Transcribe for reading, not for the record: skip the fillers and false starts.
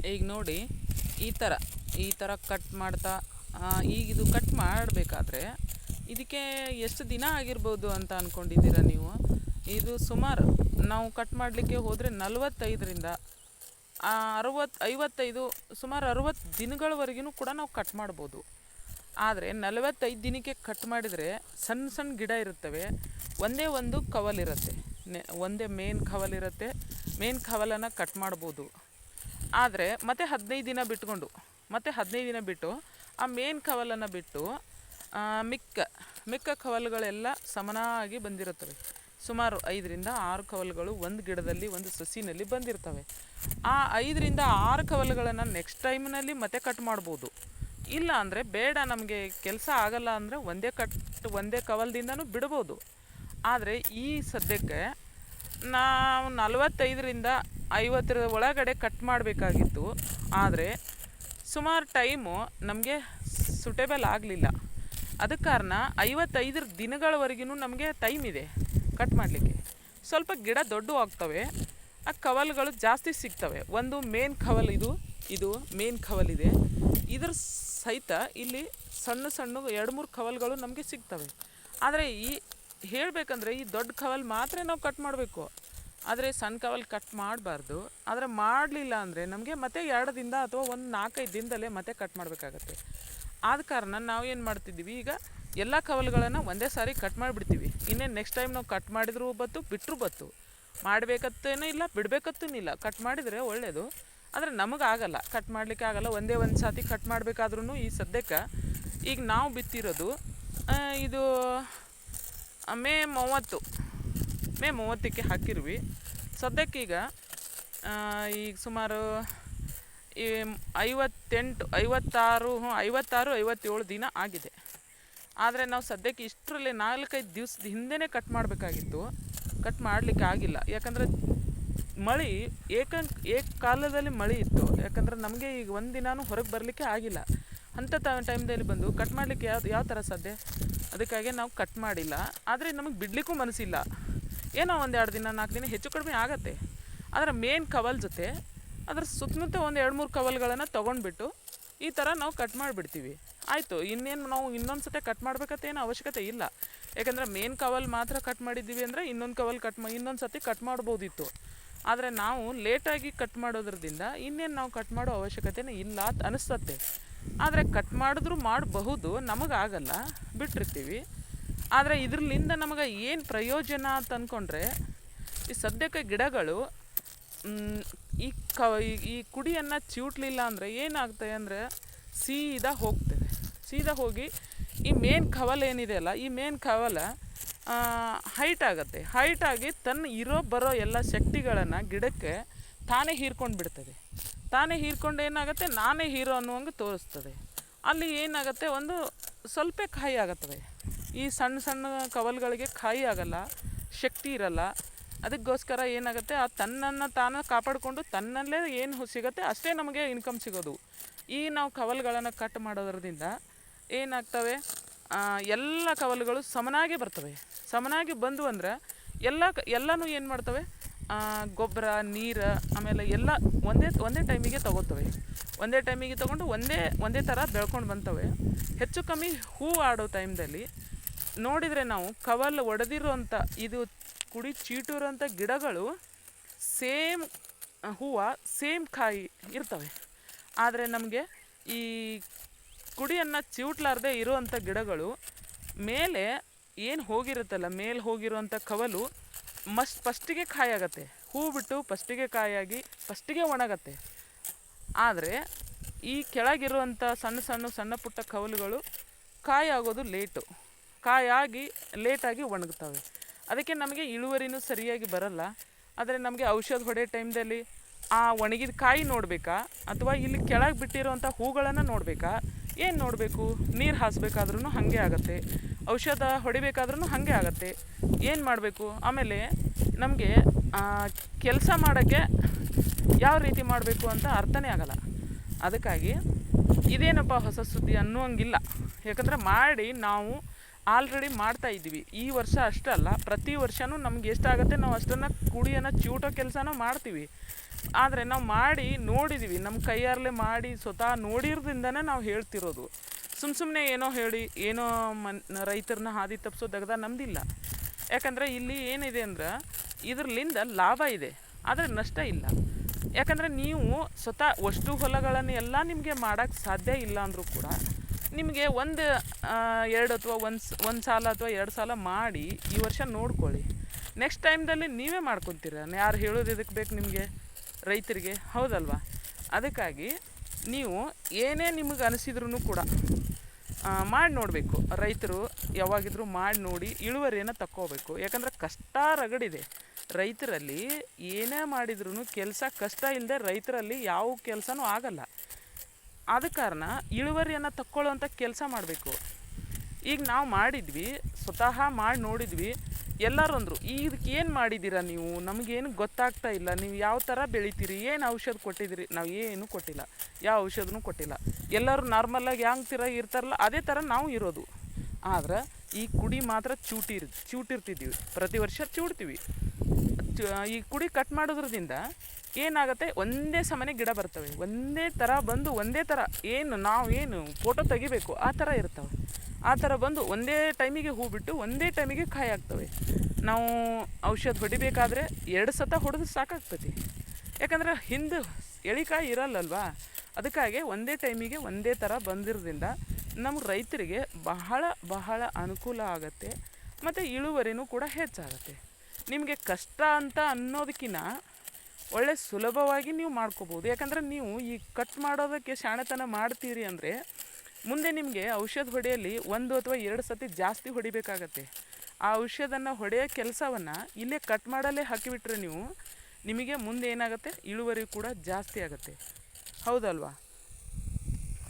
ಈಗ ನೋಡಿ ಈ ಥರ ಕಟ್ ಮಾಡ್ತಾ ಈಗ ಇದು ಕಟ್ ಮಾಡಬೇಕಾದ್ರೆ ಇದಕ್ಕೆ ಎಷ್ಟು ದಿನ ಆಗಿರ್ಬೋದು ಅಂತ ಅಂದ್ಕೊಂಡಿದ್ದೀರಾ ನೀವು? ಇದು ಸುಮಾರು ನಾವು ಕಟ್ ಮಾಡಲಿಕ್ಕೆ ಹೋದರೆ 45ರಿಂದ 55 ಸುಮಾರು 60 ದಿನಗಳವರೆಗೂ ಕೂಡ ನಾವು ಕಟ್ ಮಾಡ್ಬೋದು. ಆದರೆ 45 ದಿನಕ್ಕೆ ಕಟ್ ಮಾಡಿದರೆ ಸಣ್ಣ ಸಣ್ಣ ಗಿಡ ಇರುತ್ತವೆ, ಒಂದೇ ಒಂದು ಕವಲಿರುತ್ತೆ, ಒಂದೇ ಮೇನ್ ಕವಲಿರುತ್ತೆ. ಮೇನ್ ಕವಲನ್ನು ಕಟ್ ಮಾಡ್ಬೋದು. ಆದರೆ ಮತ್ತೆ 15 ದಿನ ಬಿಟ್ಕೊಂಡು ಮತ್ತೆ 15 ದಿನ ಬಿಟ್ಟು ಆ ಮೇನ್ ಕವಲನ್ನು ಬಿಟ್ಟು ಮಿಕ್ಕ ಕವಲುಗಳೆಲ್ಲ ಸಮನಾಗಿ ಬಂದಿರುತ್ತವೆ. ಸುಮಾರು 5ರಿಂದ 6 ಕವಲುಗಳು ಒಂದು ಗಿಡದಲ್ಲಿ ಒಂದು ಸಸಿನಲ್ಲಿ ಬಂದಿರ್ತವೆ. ಆ 5ರಿಂದ 6 ಕವಲುಗಳನ್ನು ನೆಕ್ಸ್ಟ್ ಟೈಮ್ನಲ್ಲಿ ಮತ್ತೆ ಕಟ್ ಮಾಡ್ಬೋದು. ಇಲ್ಲ ಅಂದರೆ ಬೇಡ, ನಮಗೆ ಕೆಲಸ ಆಗಲ್ಲ ಅಂದರೆ ಒಂದೇ ಕವಲದಿಂದನೂ ಬಿಡ್ಬೋದು. ಆದರೆ ಈ ಸದ್ಯಕ್ಕೆ ನಾವು 45ರಿಂದ 50 ಒಳಗಡೆ ಕಟ್ ಮಾಡಬೇಕಾಗಿತ್ತು. ಆದರೆ ಸುಮಾರು ಟೈಮು ನಮಗೆ ಸುಟೇಬಲ್ ಆಗಲಿಲ್ಲ. ಅದಕ್ಕೆ ಕಾರಣ 55 ದಿನಗಳವರೆಗೂ ನಮಗೆ ಟೈಮ್ ಇದೆ ಕಟ್ ಮಾಡಲಿಕ್ಕೆ. ಸ್ವಲ್ಪ ಗಿಡ ದೊಡ್ಡ ಆಗ್ತವೆ, ಆ ಕವಲುಗಳು ಜಾಸ್ತಿ ಸಿಗ್ತವೆ. ಒಂದು ಮೇನ್ ಕವಲ್ ಇದು ಮೇನ್ ಕವಲ್ ಇದೆ. ಇದ್ರ ಸಹಿತ ಇಲ್ಲಿ ಸಣ್ಣ 2-3 ಕವಲ್ಗಳು ನಮಗೆ ಸಿಗ್ತವೆ. ಆದರೆ ಹೇಳಬೇಕಂದ್ರೆ ಈ ದೊಡ್ಡ ಕವಲ್ ಮಾತ್ರ ನಾವು ಕಟ್ ಮಾಡಬೇಕು. ಆದರೆ ಸಣ್ಣ ಕವಲ್ ಕಟ್ ಮಾಡಬಾರ್ದು. ಆದರೆ ಮಾಡಲಿಲ್ಲ ಅಂದರೆ ನಮಗೆ ಮತ್ತೆ 2 ದಿನ ಅಥವಾ ಒಂದು 4-5 ದಿನದಲ್ಲೇ ಮತ್ತೆ ಕಟ್ ಮಾಡಬೇಕಾಗತ್ತೆ. ಆದ ಕಾರಣ ನಾವು ಏನು ಮಾಡ್ತಿದ್ದೀವಿ, ಈಗ ಎಲ್ಲ ಕವಲ್ಗಳನ್ನು ಒಂದೇ ಸಾರಿ ಕಟ್ ಮಾಡಿಬಿಡ್ತೀವಿ. ಇನ್ನೇನು ನೆಕ್ಸ್ಟ್ ಟೈಮ್ ನಾವು ಕಟ್ ಮಾಡಿದ್ರೂ ಬಿಟ್ಟರೂ ಮಾಡಬೇಕತ್ತೇನೂ ಇಲ್ಲ, ಬಿಡಬೇಕತ್ತೂ ಇಲ್ಲ. ಕಟ್ ಮಾಡಿದರೆ ಒಳ್ಳೆಯದು. ಆದರೆ ನಮಗಾಗಲ್ಲ, ಕಟ್ ಮಾಡಲಿಕ್ಕೆ ಆಗಲ್ಲ. ಒಂದು ಸಾತಿ ಕಟ್ ಮಾಡಬೇಕಾದ್ರೂ ಈ ಸದ್ಯಕ್ಕೆ ಈಗ ನಾವು ಬಿತ್ತಿರೋದು ಇದು ಮೇ 30ಕ್ಕೆ ಹಾಕಿರ್ವಿ. ಸದ್ಯಕ್ಕೀಗ ಈಗ ಸುಮಾರು 57 ದಿನ ಆಗಿದೆ. ಆದರೆ ನಾವು ಸದ್ಯಕ್ಕೆ ಇಷ್ಟರಲ್ಲಿ 4-5 ದಿವಸದ ಹಿಂದೆಯೇ ಕಟ್ ಮಾಡಬೇಕಾಗಿತ್ತು. ಕಟ್ ಮಾಡಲಿಕ್ಕೆ ಆಗಿಲ್ಲ. ಯಾಕಂದರೆ ಮಳೆ ಏಕಕಾಲದಲ್ಲಿ ಮಳೆ ಇತ್ತು. ಯಾಕಂದರೆ ನಮಗೆ ಈಗ ಒಂದು ದಿನಾನೂ ಹೊರಗೆ ಬರಲಿಕ್ಕೆ ಆಗಿಲ್ಲ. ಅಂಥ ಟೈಮ್ದಲ್ಲಿ ಬಂದು ಕಟ್ ಮಾಡಲಿಕ್ಕೆ ಯಾವ ಥರ ಸಾಧ್ಯ? ಅದಕ್ಕಾಗಿ ನಾವು ಕಟ್ ಮಾಡಿಲ್ಲ. ಆದರೆ ನಮಗೆ ಬಿಡಲಿಕ್ಕೂ ಮನಸ್ಸಿಲ್ಲ. ಏನೋ 1-2 ದಿನ 4 ದಿನ ಹೆಚ್ಚು ಕಡಿಮೆ ಆಗುತ್ತೆ. ಆದರೆ ಮೇನ್ ಕವಲ್ ಜೊತೆ ಅದ್ರ ಸುತ್ತಮುತ್ತ ಒಂದು 2-3 ಕವಲ್ಗಳನ್ನು ತೊಗೊಂಡ್ಬಿಟ್ಟು ಈ ಥರ ನಾವು ಕಟ್ ಮಾಡಿಬಿಡ್ತೀವಿ. ಆಯಿತು, ಇನ್ನೇನು ನಾವು ಇನ್ನೊಂದು ಸತಿ ಕಟ್ ಮಾಡಬೇಕಂತ ಏನು ಅವಶ್ಯಕತೆ ಇಲ್ಲ. ಯಾಕಂದರೆ ಮೇನ್ ಕವಲ್ ಮಾತ್ರ ಕಟ್ ಮಾಡಿದ್ದೀವಿ ಅಂದರೆ ಇನ್ನೊಂದು ಕವಲ್ ಇನ್ನೊಂದು ಸತಿ ಕಟ್ ಮಾಡ್ಬೋದಿತ್ತು. ಆದರೆ ನಾವು ಲೇಟಾಗಿ ಕಟ್ ಮಾಡೋದ್ರಿಂದ ಇನ್ನೇನು ನಾವು ಕಟ್ ಮಾಡೋ ಅವಶ್ಯಕತೆನೇ ಇಲ್ಲ ಅಂತ ಅನಿಸ್ತತ್ತೆ. ಆದರೆ ಕಟ್ ಮಾಡಿದ್ರೂ ಮಾಡಬಹುದು, ನಮಗಾಗಲ್ಲ, ಬಿಟ್ಟಿರ್ತೀವಿ. ಆದರೆ ಇದರಿಂದ ನಮಗೆ ಏನು ಪ್ರಯೋಜನ ಅಂತ ಅಂದ್ಕೊಂಡ್ರೆ, ಈ ಸದ್ಯಕ್ಕೆ ಗಿಡಗಳು ಈ ಕುಡಿಯನ್ನು ಚಿವುಟ್ಲಿಲ್ಲ ಅಂದರೆ ಏನಾಗ್ತದೆ ಅಂದರೆ ಸೀದಾ ಹೋಗಿ ಈ ಮೇನ್ ಕವಲ್ ಏನಿದೆಯಲ್ಲ, ಈ ಮೇನ್ ಕವಲ ಹೈಟಾಗಿ ತನ್ನ ಬರೋ ಎಲ್ಲ ಶಕ್ತಿಗಳನ್ನು ಗಿಡಕ್ಕೆ ತಾನೇ ಹೀರ್ಕೊಂಡು ಬಿಡ್ತದೆ. ತಾನೇ ಹೀರ್ಕೊಂಡು ಏನಾಗುತ್ತೆ, ನಾನೇ ಹೀರೋ ಅನ್ನುವಂಗೆ ತೋರಿಸ್ತದೆ. ಅಲ್ಲಿ ಏನಾಗುತ್ತೆ, ಒಂದು ಸ್ವಲ್ಪ ಕಾಯಿ ಆಗುತ್ತವೆ. ಈ ಸಣ್ಣ ಕವಲ್ಗಳಿಗೆ ಕಾಯಿ ಆಗಲ್ಲ, ಶಕ್ತಿ ಇರಲ್ಲ. ಅದಕ್ಕೋಸ್ಕರ ಏನಾಗುತ್ತೆ, ಆ ತನ್ನನ್ನು ತಾನು ಕಾಪಾಡಿಕೊಂಡು ತನ್ನಲ್ಲೇ ಏನು ಸಿಗುತ್ತೆ ಅಷ್ಟೇ ನಮಗೆ ಇನ್ಕಮ್ ಸಿಗೋದು. ಈ ನಾವು ಕವಲ್ಗಳನ್ನು ಕಟ್ ಮಾಡೋದ್ರಿಂದ ಏನಾಗ್ತವೆ, ಎಲ್ಲ ಕವಲುಗಳು ಸಮನಾಗಿ ಬರ್ತವೆ. ಸಮನಾಗಿ ಬಂದು ಅಂದ್ರೆ ಎಲ್ಲನೂ ಏನು ಮಾಡ್ತವೆ, ಗೊಬ್ಬರ, ನೀರು, ಆಮೇಲೆ ಎಲ್ಲ ಒಂದೇ ಟೈಮಿಗೆ ತಗೋತವೆ. ಒಂದೇ ಟೈಮಿಗೆ ತೊಗೊಂಡು ಒಂದೇ ಥರ ಬೆಳ್ಕೊಂಡು ಬಂತವೆ. ಹೆಚ್ಚು ಕಮ್ಮಿ ಹೂವು ಆಡೋ ಟೈಮ್ದಲ್ಲಿ ನೋಡಿದರೆ ನಾವು ಕವಲ್ ಒಡೆದಿರೋಂಥ ಇದು ಕುಡಿ ಚೀಟಿರೋಂಥ ಗಿಡಗಳು ಸೇಮ್ ಹೂವು ಸೇಮ್ ಕಾಯಿ ಇರ್ತವೆ. ಆದರೆ ನಮಗೆ ಈ ಕುಡಿಯನ್ನು ಚಿವುಟ್ಲಾರ್ದೆ ಇರೋವಂಥ ಗಿಡಗಳು ಮೇಲೆ ಏನು ಹೋಗಿರುತ್ತಲ್ಲ, ಮೇಲೆ ಹೋಗಿರೋವಂಥ ಕವಲು ಫಸ್ಟಿಗೆ ಕಾಯಿ ಆಗತ್ತೆ. ಹೂ ಬಿಟ್ಟು ಫಸ್ಟಿಗೆ ಕಾಯಾಗಿ ಫಸ್ಟಿಗೆ ಒಣಗತ್ತೆ. ಆದರೆ ಈ ಕೆಳಗಿರುವಂಥ ಸಣ್ಣ ಪುಟ್ಟ ಕವಲುಗಳು ಕಾಯಿ ಆಗೋದು ಕಾಯಾಗಿ ಲೇಟಾಗಿ ಒಣಗ್ತವೆ. ಅದಕ್ಕೆ ನಮಗೆ ಇಳುವರಿನೂ ಸರಿಯಾಗಿ ಬರಲ್ಲ. ಆದರೆ ನಮಗೆ ಔಷಧ ಹೊಡೆಯೋ ಟೈಮ್ದಲ್ಲಿ ಆ ಒಣಗಿದ ಕಾಯಿ ನೋಡಬೇಕಾ, ಅಥವಾ ಇಲ್ಲಿ ಕೆಳಗೆ ಬಿಟ್ಟಿರೋವಂಥ ಹೂಗಳನ್ನು ನೋಡಬೇಕಾ? ಏನು ನೋಡಬೇಕು? ನೀರು ಹಾಸಬೇಕಾದ್ರೂ ಹಾಗೆ ಆಗುತ್ತೆ, ಔಷಧ ಹೊಡಿಬೇಕಾದ್ರೂ ಹಾಗೆ ಆಗುತ್ತೆ. ಏನು ಮಾಡಬೇಕು? ಆಮೇಲೆ ನಮಗೆ ಕೆಲಸ ಮಾಡೋಕ್ಕೆ ಯಾವ ರೀತಿ ಮಾಡಬೇಕು ಅಂತ ಅರ್ಥನೇ ಆಗಲ್ಲ. ಅದಕ್ಕಾಗಿ ಇದೇನಪ್ಪ ಹೊಸ ಸುದ್ದಿ ಅನ್ನುವಂಗಿಲ್ಲ. ಯಾಕಂದರೆ ಮಾಡಿ ನಾವು ಆಲ್ರೆಡಿ ಮಾಡ್ತಾ ಇದ್ದೀವಿ. ಈ ವರ್ಷ ಅಷ್ಟಲ್ಲ, ಪ್ರತಿ ವರ್ಷವೂ ನಮ್ಗೆ ಎಷ್ಟಾಗುತ್ತೆ ನಾವು ಅಷ್ಟನ್ನು ಕುಡಿಯನ್ನು ಚಿವುಟೋ ಕೆಲಸನೂ ಮಾಡ್ತೀವಿ. ಆದರೆ ನಾವು ಮಾಡಿ ನೋಡಿದ್ದೀವಿ, ನಮ್ಮ ಕೈಯಾರಲ್ಲೇ ಮಾಡಿ ಸ್ವತಃ ನೋಡಿರೋದ್ರಿಂದನೇ ನಾವು ಹೇಳ್ತಿರೋದು. ಸುಮ್ಮನೆ ಏನೋ ಹೇಳಿ ಏನೋ ರೈತರನ್ನ ಹಾದಿ ತಪ್ಪಿಸೋ ತೆಗ್ದ ನಮ್ದಿಲ್ಲ. ಯಾಕಂದರೆ ಇಲ್ಲಿ ಏನಿದೆ ಅಂದ್ರೆ ಇದರಲ್ಲಿಂದ ಲಾಭ ಇದೆ, ಆದರೆ ನಷ್ಟ ಇಲ್ಲ. ಯಾಕಂದರೆ ನೀವು ಸ್ವತಃ ಅಷ್ಟು ಹೊಲಗಳನ್ನು ಎಲ್ಲ ನಿಮಗೆ ಮಾಡೋಕ್ಕೆ ಸಾಧ್ಯ ಇಲ್ಲ ಅಂದರೂ ಕೂಡ ನಿಮಗೆ ಎರಡು ಅಥವಾ ಒಂದು ಸಾಲ ಅಥವಾ 2 ಸಾಲ ಮಾಡಿ ಈ ವರ್ಷ ನೋಡ್ಕೊಳ್ಳಿ. ನೆಕ್ಸ್ಟ್ ಟೈಮ್ದಲ್ಲಿ ನೀವೇ ಮಾಡ್ಕೊತೀರ. ಯಾರು ಹೇಳೋದು ಇದಕ್ಕೆ ಬೇಕು ನಿಮಗೆ, ರೈತರಿಗೆ? ಹೌದಲ್ವಾ? ಅದಕ್ಕಾಗಿ ನೀವು ಏನೇ ನಿಮಗೆ ಅನಿಸಿದ್ರೂ ಕೂಡ ಮಾಡಿ ನೋಡಬೇಕು. ರೈತರು ಯಾವಾಗಿದ್ರೂ ಮಾಡಿ ನೋಡಿ ಇಳುವರಿಯನ್ನು ತಕ್ಕೋಬೇಕು. ಯಾಕಂದರೆ ಕಷ್ಟ ರಗಡಿದೆ ರೈತರಲ್ಲಿ. ಏನೇ ಮಾಡಿದ್ರೂ ಕೆಲಸ ಕಷ್ಟ ಇಲ್ಲದೆ ರೈತರಲ್ಲಿ ಯಾವ ಕೆಲಸನೂ ಆಗಲ್ಲ. ಆದ ಕಾರಣ ಇಳುವರಿಯನ್ನು ತಕ್ಕೊಳ್ಳೋವಂಥ ಕೆಲಸ ಮಾಡಬೇಕು. ಈಗ ನಾವು ಮಾಡಿದ್ವಿ, ಸ್ವತಃ ಮಾಡಿ ನೋಡಿದ್ವಿ. ಎಲ್ಲರೂ ಅಂದರು, ಇದಕ್ಕೆ ಏನು ಮಾಡಿದ್ದೀರಾ ನೀವು, ನಮಗೇನು ಗೊತ್ತಾಗ್ತಾ ಇಲ್ಲ, ನೀವು ಯಾವ ಥರ ಬೆಳಿತೀರಿ, ಏನು ಔಷಧ ಕೊಟ್ಟಿದ್ದೀರಿ? ನಾವು ಏನೂ ಕೊಟ್ಟಿಲ್ಲ, ಯಾವ ಔಷಧನೂ ಕೊಟ್ಟಿಲ್ಲ. ಎಲ್ಲರೂ ನಾರ್ಮಲಾಗಿ ಹೆಂಗೆ ಇರ್ತಾರಲ್ಲ ಅದೇ ಥರ ನಾವು ಇರೋದು. ಆದ್ರೆ ಈ ಕುಡಿ ಮಾತ್ರ ಚೂಟಿರ್ತಿದ್ದೀವಿ, ಪ್ರತಿ ವರ್ಷ ಚೂಡ್ತೀವಿ. ಈ ಕುಡಿ ಕಟ್ ಮಾಡೋದ್ರಿಂದ ಏನಾಗುತ್ತೆ, ಒಂದೇ ಸಮನೆ ಗಿಡ ಬರ್ತವೆ, ಒಂದೇ ಥರ ಬಂದು ಒಂದೇ ಥರ ಏನು ಫೋಟೋ ತೆಗಿಬೇಕು ಆ ಥರ ಇರ್ತವೆ. ಆ ಥರ ಬಂದು ಒಂದೇ ಟೈಮಿಗೆ ಹೂ ಬಿಟ್ಟು ಒಂದೇ ಟೈಮಿಗೆ ಕಾಯಿ ಆಗ್ತವೆ. ನಾವು ಔಷಧ ಹೊಡಿಬೇಕಾದ್ರೆ 2 ಸತ ಹೊಡೆದು ಸಾಕಾಗ್ತೈತಿ. ಯಾಕಂದ್ರೆ ಹಿಂದೆ ಎಳಿಕಾಯಿ ಇರಲ್ಲಲ್ವಾ? ಅದಕ್ಕಾಗಿ ಒಂದೇ ಟೈಮಿಗೆ ಒಂದೇ ಥರ ಬಂದಿರೋದ್ರಿಂದ ನಮ್ಮ ರೈತರಿಗೆ ಬಹಳ ಬಹಳ ಅನುಕೂಲ ಆಗುತ್ತೆ. ಮತ್ತು ಇಳುವರಿನೂ ಕೂಡ ಹೆಚ್ಚಾಗುತ್ತೆ. ನಿಮಗೆ ಕಷ್ಟ ಅಂತ ಅನ್ನೋದಕ್ಕಿಂತ ಒಳ್ಳೆ ಸುಲಭವಾಗಿ ನೀವು ಮಾಡ್ಕೋಬೋದು. ಯಾಕಂದರೆ ನೀವು ಈ ಕಟ್ ಮಾಡೋದಕ್ಕೆ ಶಾಣೆತನ ಮಾಡ್ತೀರಿ ಅಂದರೆ ಮುಂದೆ ನಿಮಗೆ ಔಷಧ ಹೊಡೆಯಲ್ಲಿ 1 ಅಥವಾ 2 ಸತಿ ಜಾಸ್ತಿ ಹೊಡಿಬೇಕಾಗತ್ತೆ. ಆ ಔಷಧನ ಹೊಡೆಯೋ ಕೆಲಸವನ್ನು ಇಲ್ಲೇ ಕಟ್ ಮಾಡಲ್ಲೇ ಹಾಕಿಬಿಟ್ರೆ ನಿಮಗೆ ಮುಂದೆ ಏನಾಗುತ್ತೆ, ಇಳುವರಿ ಕೂಡ ಜಾಸ್ತಿ ಆಗುತ್ತೆ. ಹೌದಲ್ವಾ?